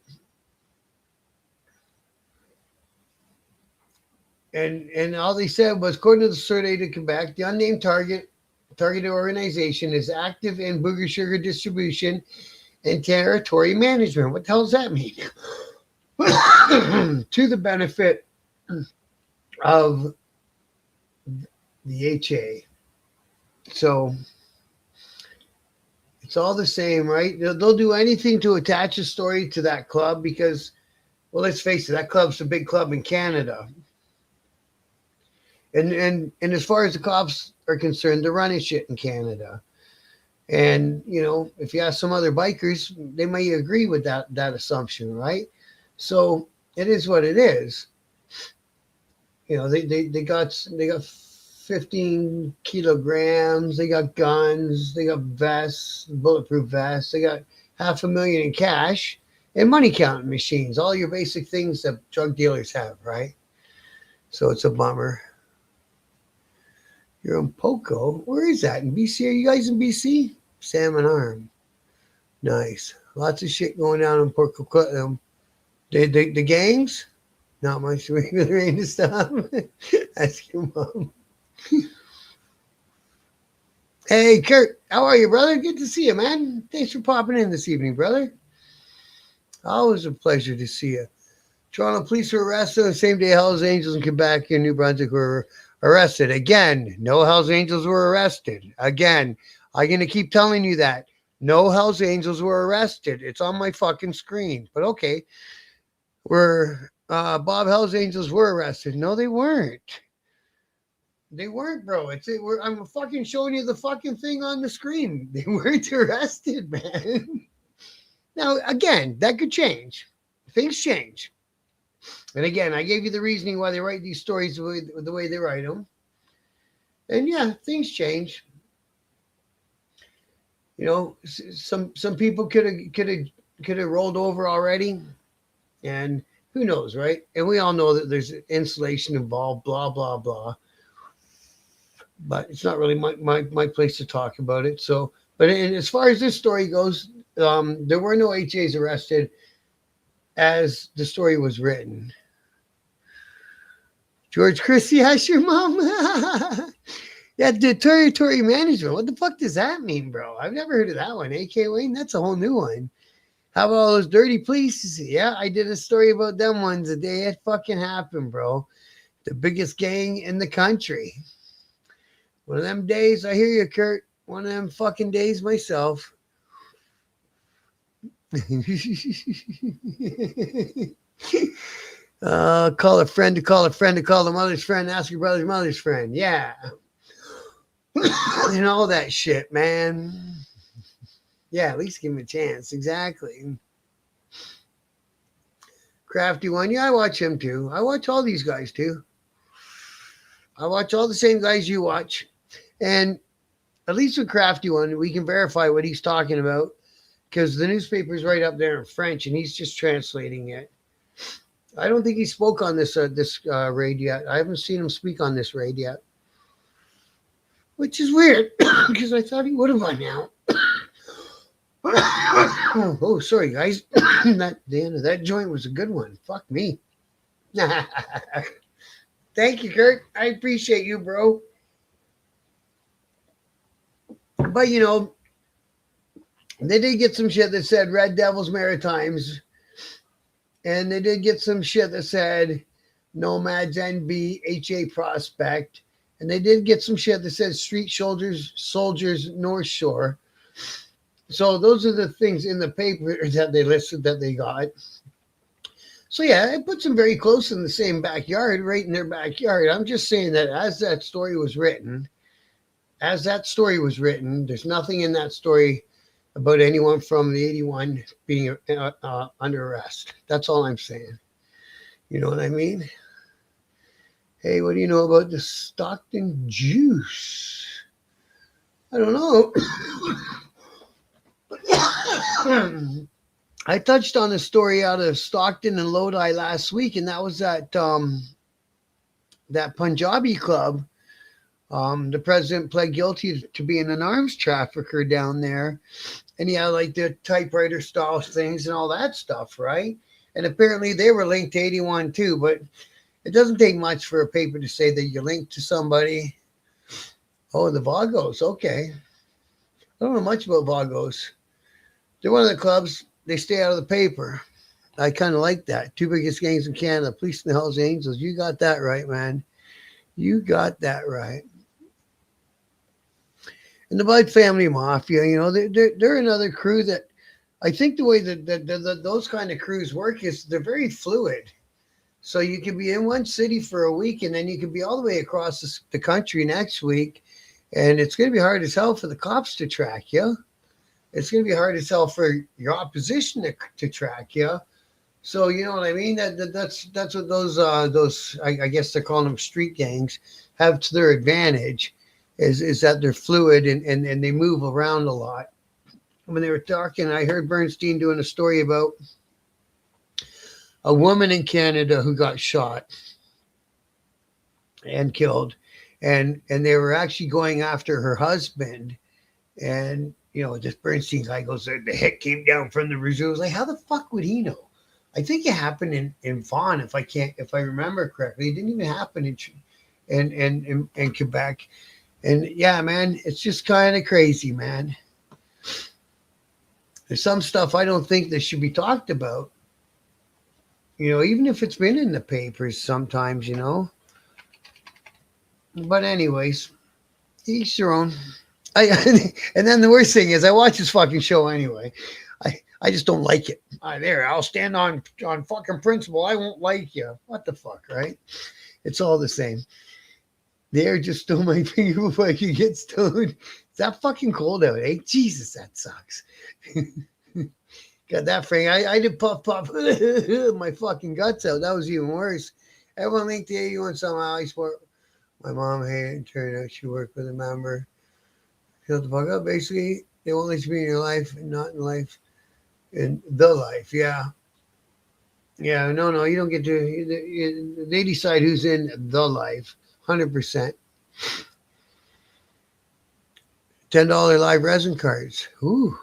And all they said was, according to the survey to Quebec, the unnamed targeted organization is active in booger sugar distribution and territory management. What the hell does that mean? To the benefit of the HA. So it's all the same, right? They'll do anything to attach a story to that club because, well, let's face it, that club's a big club in Canada. And as far as the cops are concerned, they're running shit in Canada. And, you know, if you ask some other bikers, they may agree with that assumption, right? So it is what it is. You know, they got 15 kilograms, they got guns, they got vests, bulletproof vests, they got $500,000 in cash and money counting machines, all your basic things that drug dealers have, right? So it's a bummer. You're in Poco. Where is that? In BC? Are you guys in BC? Salmon Arm. Nice. Lots of shit going down in Port Coquitlam. The gangs? Not much regular rain to stop. Ask your mom. Hey, Kurt. How are you, brother? Good to see you, man. Thanks for popping in this evening, brother. Always a pleasure to see you. Toronto police were arrested on the same day Hells Angels in Quebec and New Brunswick were arrested. Again, no Hells Angels were arrested. Again, I'm going to keep telling you that. No Hells Angels were arrested. It's on my fucking screen. But okay. Bob Hells Angels were arrested. No, they weren't. They weren't, bro. I'm fucking showing you the fucking thing on the screen. They weren't arrested, man. Now, again, that could change. Things change. And again, I gave you the reasoning why they write these stories the way they write them. And yeah, things change. You know, some people could have rolled over already, and who knows, right? And we all know that there's insulation involved, blah blah blah. But it's not really my place to talk about it. So, but as far as this story goes, there were no HAs arrested as the story was written. George Christie, ask your mom. Yeah, the territory management. What the fuck does that mean, bro? I've never heard of that one. AK Wayne, that's a whole new one. How about all those dirty police? Yeah, I did a story about them ones the day it fucking happened, bro. The biggest gang in the country. One of them days, I hear you, Kurt. One of them fucking days myself. Call a friend to call a friend to call the mother's friend, ask your brother's mother's friend. Yeah. And all that shit, man. Yeah, at least give him a chance. Exactly. Crafty One. Yeah, I watch him too. I watch all these guys too. I watch all the same guys you watch. And at least with Crafty One, we can verify what he's talking about because the newspaper's right up there in French and he's just translating it. I don't think he spoke on this raid yet. I haven't seen him speak on this raid yet, which is weird because I thought he would have by now. Oh, sorry, guys. The end of that joint was a good one. Fuck me. Thank you, Kurt. I appreciate you, bro. But, you know, they did get some shit that said Red Devils Maritimes. And they did get some shit that said Nomads NB HA Prospect. And they did get some shit that said Street Soldiers North Shore. So those are the things in the paper that they listed that they got. So yeah, it puts them very close in the same backyard, right in their backyard. I'm just saying that as that story was written, there's nothing in that story about anyone from the 81 being under arrest. That's all I'm saying. You know what I mean? Hey, what do you know about the Stockton juice? I don't know. I touched on a story out of Stockton and Lodi last week, and that was that Punjabi club. The president pled guilty to being an arms trafficker down there, and he had like the typewriter style things and all that stuff, right? And apparently they were linked to 81 too, but it doesn't take much for a paper to say that you're linked to somebody. Oh, the Vagos, okay. I don't know much about Vagos. They're one of the clubs. They stay out of the paper. I kind of like that. Two biggest gangs in Canada, Police and the Hells Angels. You got that right, man. You got that right. And the Bud Family Mafia, you know, they're another crew that I think the way that those kind of crews work is they're very fluid. So you can be in one city for a week and then you can be all the way across the country next week. And it's going to be hard as hell for the cops to track you. It's going to be hard as hell for your opposition to track you. So, you know what I mean? That's what those I guess they're calling them street gangs have to their advantage is that they're fluid and they move around a lot. When they were talking, I heard Bernstein doing a story about a woman in Canada who got shot and killed. And they were actually going after her husband. And, you know, this Bernstein guy goes, the hit came down from the reserves. Like, how the fuck would he know? I think it happened in Vaughan, if I remember correctly. It didn't even happen in Quebec. And yeah, man, it's just kind of crazy, man. There's some stuff I don't think that should be talked about. You know, even if it's been in the papers sometimes, you know. But anyways, each their own. And then the worst thing is I watch this fucking show anyway. I just don't like it. I'll stand on fucking principle. I won't like you. What the fuck, right? It's all the same. The air just stole my finger before I could get stoned. It's that fucking cold out, eh? Jesus, that sucks. Got that thing. I did puff my fucking guts out. That was even worse. Everyone linked the 81 somehow. I swore my mom hated. Turned out she worked with a member. Shut the fuck up. Basically, they won't let you be in your life and not in life. In the life, yeah. Yeah, no, you don't get to. They decide who's in the life. 100%. $10 live resin cards. Ooh.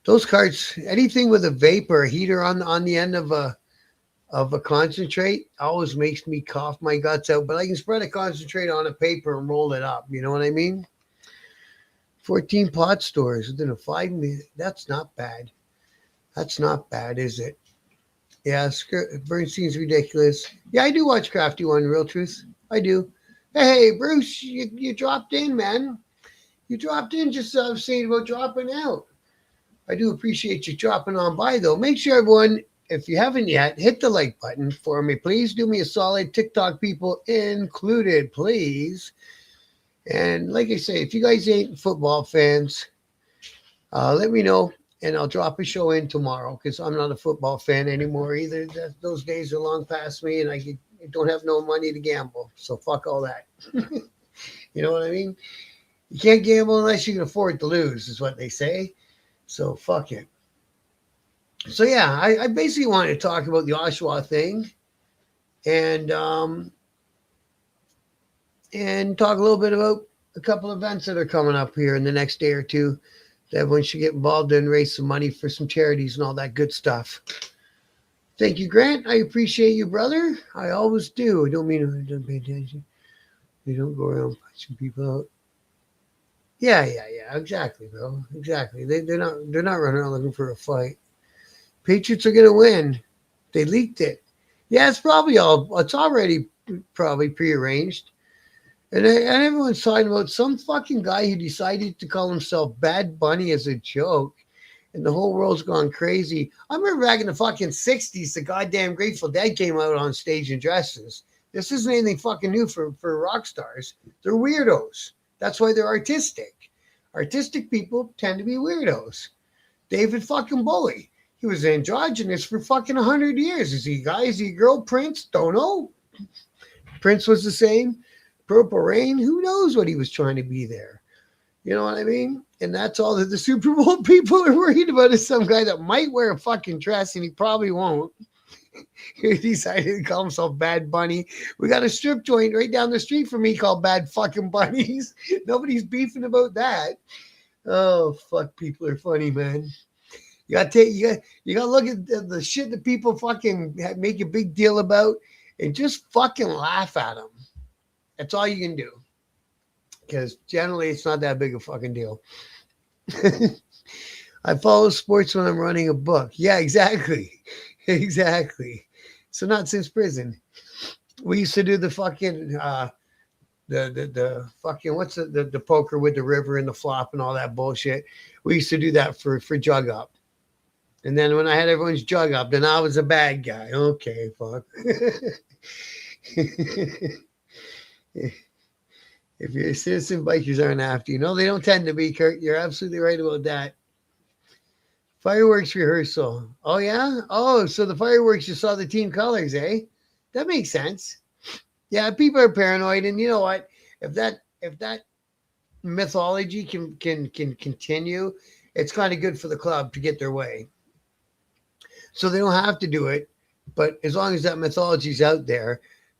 Those cards, anything with a vape or a heater on the end of a concentrate always makes me cough my guts out, but I can spread a concentrate on a paper and roll it up. You know what I mean? 14 pot stores within a 5 minute. That's not bad. That's not bad, is it? Yeah, Bernstein's ridiculous. Yeah, I do watch Crafty One, real truth. I do. Hey, Bruce, you dropped in, man. You dropped in just saying about dropping out. I do appreciate you dropping on by, though. Make sure, everyone, if you haven't yet, hit the like button for me. Please do me a solid, TikTok people included, please. And like I say, if you guys ain't football fans, let me know, and I'll drop a show in tomorrow because I'm not a football fan anymore either. Those days are long past me, and I don't have no money to gamble. So fuck all that. You know what I mean? You can't gamble unless you can afford to lose, is what they say. So fuck it. So yeah, I basically wanted to talk about the Oshawa thing, and talk a little bit about a couple events that are coming up here in the next day or two that everyone should get involved in, raise some money for some charities and all that good stuff. Thank you, Grant. I appreciate you, brother. I always do. I don't mean I don't pay attention. You don't go around punching people out. Yeah. Exactly, bro. Exactly. They're not running around looking for a fight. Patriots are gonna win. They leaked it. Yeah, it's already probably prearranged. And everyone's talking about some fucking guy who decided to call himself Bad Bunny as a joke. And the whole world's gone crazy. I remember back in the fucking 60s, the goddamn Grateful Dead came out on stage in dresses. This isn't anything fucking new for rock stars. They're weirdos. That's why they're artistic. Artistic people tend to be weirdos. David fucking Bowie. He was androgynous for fucking 100 years. Is he a guy? Is he a girl? Prince? Don't know. Prince was the same. Purple Rain, who knows what he was trying to be there? You know what I mean? And that's all that the Super Bowl people are worried about is some guy that might wear a fucking dress and he probably won't. He decided to call himself Bad Bunny. We got a strip joint right down the street from me called Bad Fucking Bunnies. Nobody's beefing about that. Oh, fuck, people are funny, man. You gotta look at the shit that people fucking make a big deal about and just fucking laugh at them. That's all you can do. Because generally it's not that big a fucking deal. I follow sports when I'm running a book. Yeah, exactly. Exactly. So not since prison. We used to do the fucking the fucking what's the poker with the river and the flop and all that bullshit. We used to do that for jug up. And then when I had everyone's jug up, then I was a bad guy. Okay, fuck. If you're a citizen, bikers aren't after you. No, they don't tend to be, Kurt. You're absolutely right about that. Fireworks rehearsal. Oh, yeah? Oh, so the fireworks, you saw the team colors, eh? That makes sense. Yeah, people are paranoid. And you know what? If that mythology can continue, it's kind of good for the club to get their way. So they don't have to do it. But as long as that mythology's out there,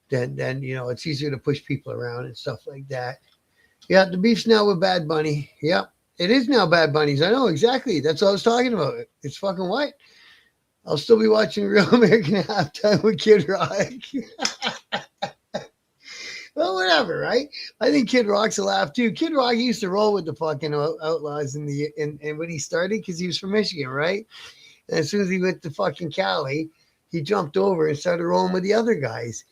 then you know it's easier to push people around and stuff like that. Yeah, the beef's now with Bad Bunny. Yep, it is now Bad Bunnies. I know exactly. That's what I was talking about. It's fucking what? I'll still be watching Real American Halftime with Kid Rock. Well, whatever, right? I think Kid Rock's a laugh too. Kid Rock used to roll with the fucking Outlaws and when he started because he was from Michigan, right? And as soon as he went to fucking Cali, he jumped over and started rolling with the other guys.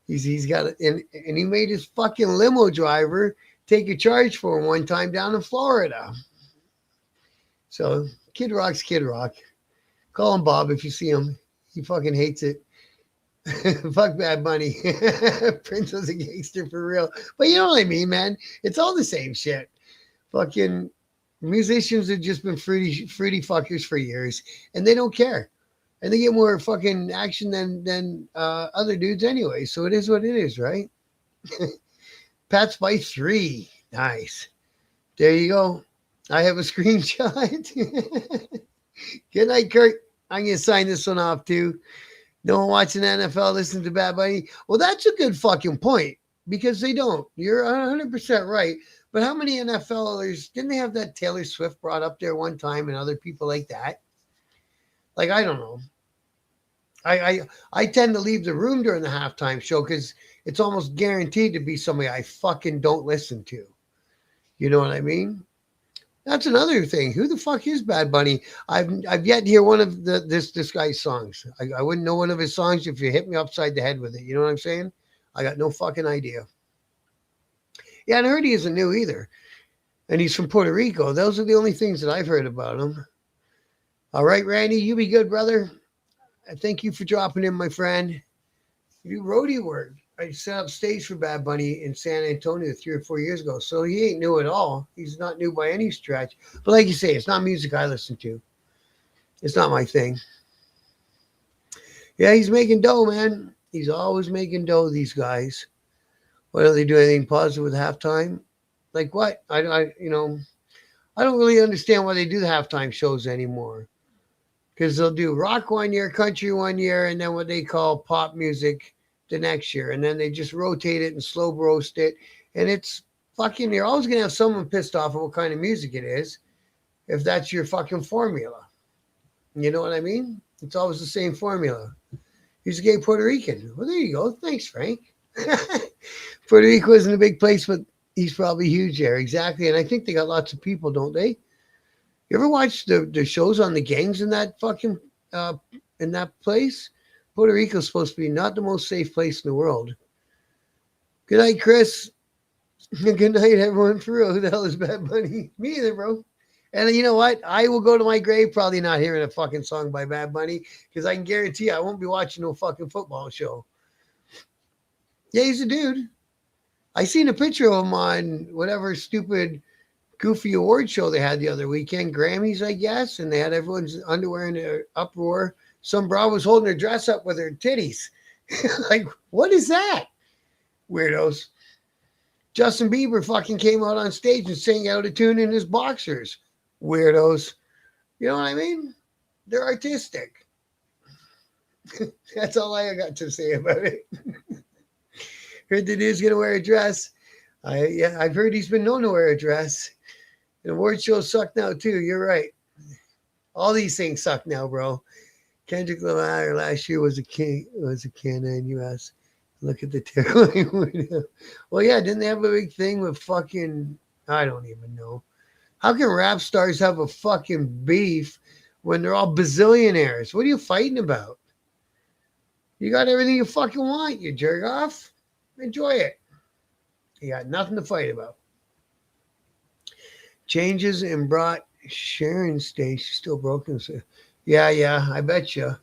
He's got and he made his fucking limo driver take a charge for him one time down in Florida. So Kid Rock's Kid Rock. Call him Bob if you see him. He fucking hates it. Fuck Bad Bunny. Prince was a gangster for real. But you know what I mean, man? It's all the same shit. Fucking musicians have just been fruity fuckers for years, and they don't care. And they get more fucking action than other dudes anyway. So it is what it is, right? Pat's by 3. Nice. There you go. I have a screenshot. Good night, Kurt. I'm going to sign this one off too. No one watching NFL listen to Bad Bunny. Well, that's a good fucking point because they don't. You're 100% right. But how many NFLers, didn't they have that Taylor Swift brought up there one time and other people like that? Like, I don't know. I tend to leave the room during the halftime show because it's almost guaranteed to be somebody I fucking don't listen to. You know what I mean? That's another thing. Who the fuck is Bad Bunny? I've yet to hear one of this guy's songs. I wouldn't know one of his songs if you hit me upside the head with it. You know what I'm saying? I got no fucking idea. Yeah, and I heard he isn't new either. And he's from Puerto Rico. Those are the only things that I've heard about him. All right, Randy, you be good, brother. I thank you for dropping in, my friend. You do roadie work. I set up stage for Bad Bunny in San Antonio 3 or 4 years ago. So he ain't new at all. He's not new by any stretch. But like you say, it's not music I listen to. It's not my thing. Yeah, he's making dough, man. He's always making dough, these guys. Why don't they do anything positive with halftime? Like what? I don't really understand why they do the halftime shows anymore. Because they'll do rock 1 year, country 1 year, and then what they call pop music the next year. And then they just rotate it and slow roast it. And it's fucking, you're always going to have someone pissed off at what kind of music it is if that's your fucking formula. You know what I mean? It's always the same formula. He's a gay Puerto Rican. Well, there you go. Thanks, Frank. Puerto Rico isn't a big place, but he's probably huge there. Exactly. And I think they got lots of people, don't they? You ever watch the shows on the gangs in that fucking in that place? Puerto Rico's supposed to be not the most safe place in the world. Good night, Chris. Good night, everyone. For real, who the hell is Bad Bunny? Me either, bro. And you know what? I will go to my grave probably not hearing a fucking song by Bad Bunny because I can guarantee you I won't be watching no fucking football show. Yeah, he's a dude. I seen a picture of him on whatever stupid goofy award show they had the other weekend, Grammys, I guess, and they had everyone's underwear in an uproar. Some broad was holding her dress up with her titties. Like, what is that? Weirdos. Justin Bieber fucking came out on stage and sang out a tune in his boxers. Weirdos. You know what I mean? They're artistic. That's all I got to say about it. Heard the dude's gonna wear a dress. I've heard he's been known to wear a dress. The award shows suck now too. You're right. All these things suck now, bro. Kendrick Lamar last year was a Canada in U.S. Look at the terrible. Well, yeah, didn't they have a big thing with fucking? I don't even know. How can rap stars have a fucking beef when they're all bazillionaires? What are you fighting about? You got everything you fucking want, you jerk off. Enjoy it. You got nothing to fight about. Changes and brought Sharon stage. She's still broken. So yeah, I bet you.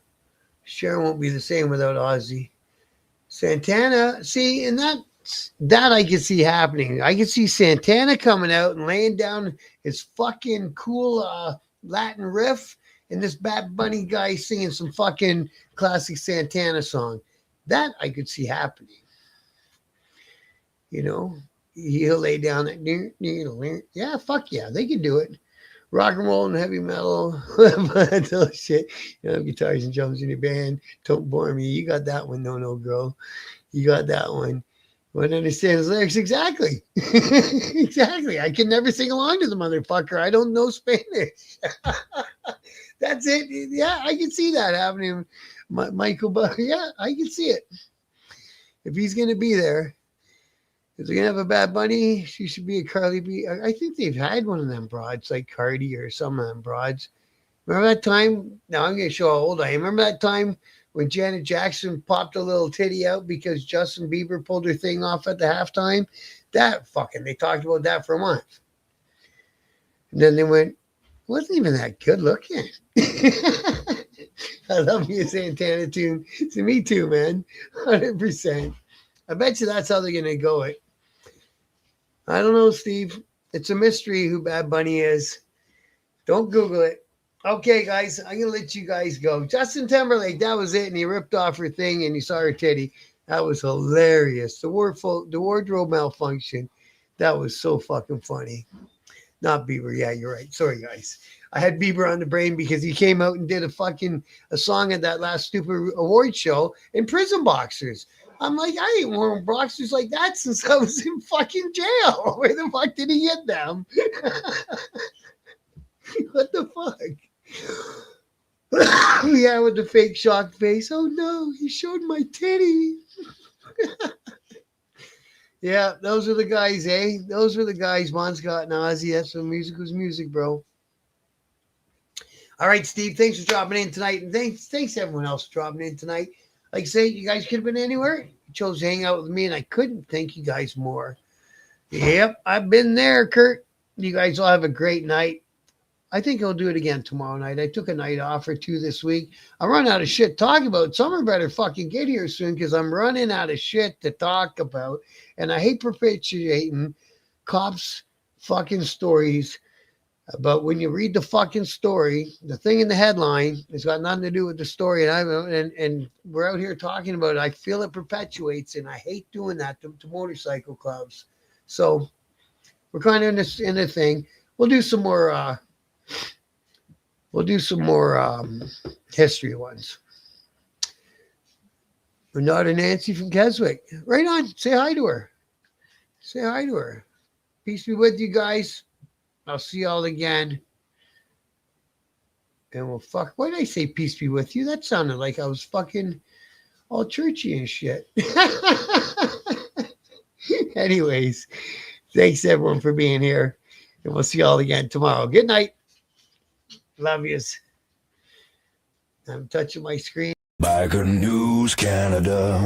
Sharon won't be the same without Ozzy. Santana, see, and that I could see happening. I could see Santana coming out and laying down his fucking cool Latin riff, and this Bad Bunny guy singing some fucking classic Santana song. That I could see happening. You know, he'll lay down that. Yeah, fuck yeah, they can do it. Rock and roll and heavy metal, shit. You know, guitars and drums in your band. Don't bore me. You got that one, no, girl. You got that one. Wouldn't understand his lyrics exactly. Exactly. I can never sing along to the motherfucker. I don't know Spanish. That's it. Yeah, I can see that happening. Michael, but yeah, I can see it. If he's gonna be there. If they're going to have a Bad Bunny, she should be a Cardi B. I think they've had one of them broads, like Cardi or some of them broads. Remember that time? Now I'm going to show how old I am. Remember that time when Janet Jackson popped a little titty out because Justin Bieber pulled her thing off at the halftime? They talked about that for a month. And then they went, wasn't even that good looking. I love me a Santana tune. To me too, man. 100%. I bet you that's how they're going to go it. I don't know, Steve. It's a mystery who Bad Bunny is. Don't Google it. Okay, guys, I'm going to let you guys go. Justin Timberlake, that was it. And he ripped off her thing and you saw her titty. That was hilarious. The wardrobe malfunction. That was so fucking funny. Not Bieber. Yeah, you're right. Sorry, guys. I had Bieber on the brain because he came out and did a song at that last stupid award show in prison boxers. I'm like, I ain't worn boxers like that since I was in fucking jail. Where the fuck did he get them? What the fuck? Yeah, with the fake shocked face. Oh no, he showed my titty. Yeah, those are the guys, eh? Those were the guys, Bon Scott and Ozzy. That's when music was music, bro. All right, Steve, thanks for dropping in tonight. And thanks everyone else for dropping in tonight. Like I say, you guys could have been anywhere. You chose to hang out with me, and I couldn't thank you guys more. Yep, I've been there, Kurt. You guys all have a great night. I think I'll do it again tomorrow night. I took a night off or two this week. I run out of shit to talk about. Summer better fucking get here soon because I'm running out of shit to talk about. And I hate perpetuating cops' fucking stories. But when you read the fucking story, the thing in the headline has got nothing to do with the story. And we're out here talking about it. I feel it perpetuates, and I hate doing that to motorcycle clubs. So we're kind of in the thing. We'll do some more. We'll do some more history ones. Renata Nancy from Keswick. Right on. Say hi to her. Say hi to her. Peace be with you guys. I'll see y'all again. And we'll fuck. Why did I say peace be with you? That sounded like I was fucking all churchy and shit. Anyways, thanks everyone for being here. And we'll see y'all again tomorrow. Good night. Love yous. I'm touching my screen. Biker News Canada,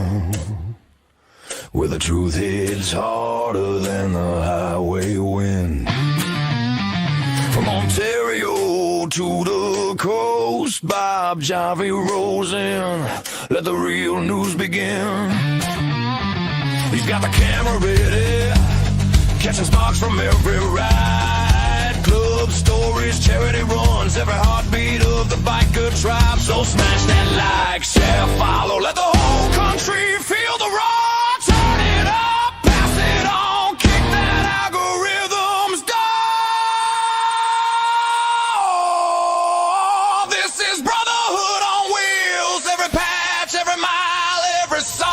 where the truth hits harder than the highway wind. From Ontario to the coast, Bob Javi rolls in. Let the real news begin. He's got the camera ready, catching sparks from every ride. Club stories, charity runs, every heartbeat of the biker tribe. So smash that like, share, follow, let the whole country feel the roar. Turn it up, pass it on, kick that algorithm's door. This is brotherhood on wheels, every patch, every mile, every song.